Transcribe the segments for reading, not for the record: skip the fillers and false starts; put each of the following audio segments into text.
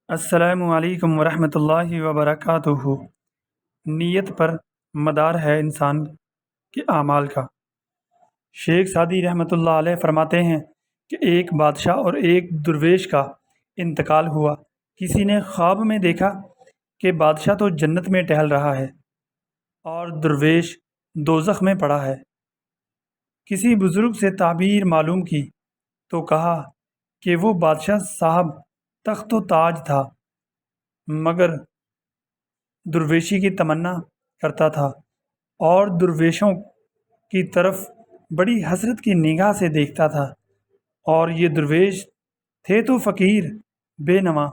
السلام علیکم ورحمۃ اللہ وبرکاتہ۔ نیت پر مدار ہے انسان کے اعمال کا۔ شیخ سعدی رحمۃ اللہ علیہ فرماتے ہیں کہ ایک بادشاہ اور ایک درویش کا انتقال ہوا۔ کسی نے خواب میں دیکھا کہ بادشاہ تو جنت میں ٹہل رہا ہے اور درویش دوزخ میں پڑا ہے۔ کسی بزرگ سے تعبیر معلوم کی تو کہا کہ وہ بادشاہ صاحب تخت و تاج تھا، مگر درویشی کی تمنا کرتا تھا اور درویشوں کی طرف بڑی حسرت کی نگاہ سے دیکھتا تھا، اور یہ درویش تھے تو فقیر بے نوا،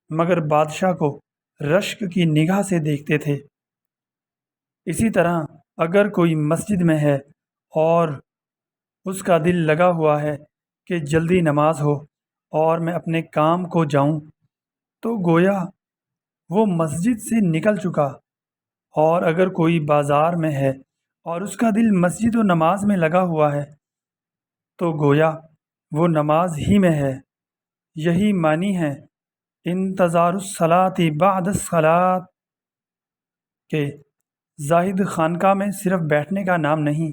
مگر بادشاہ کو رشک کی نگاہ سے دیکھتے تھے۔ اسی طرح اگر کوئی مسجد میں ہے اور اس کا دل لگا ہوا ہے کہ جلدی نماز ہو اور میں اپنے کام کو جاؤں، تو گویا وہ مسجد سے نکل چکا۔ اور اگر کوئی بازار میں ہے اور اس کا دل مسجد و نماز میں لگا ہوا ہے، تو گویا وہ نماز ہی میں ہے۔ یہی معنی ہے انتظار الصلاۃ بعد الصلاۃ کہ زاہد خانقاہ میں صرف بیٹھنے کا نام نہیں۔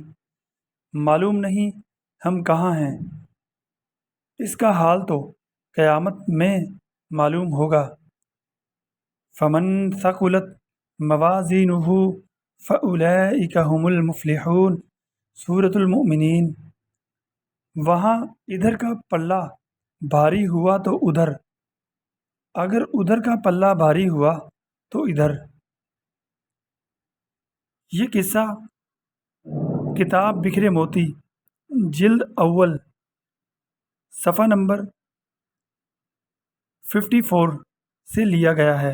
معلوم نہیں ہم کہاں ہیں، اس کا حال تو قیامت میں معلوم ہوگا۔ فمن ثقلت موازینہ فاولئک هم المفلحون، سورۃ المؤمنین۔ وہاں ادھر کا پلہ بھاری ہوا تو ادھر، اگر ادھر کا پلہ بھاری ہوا تو ادھر۔ یہ قصہ کتاب بکھرے موتی، جلد اول، صفحہ نمبر 54 سے لیا گیا ہے۔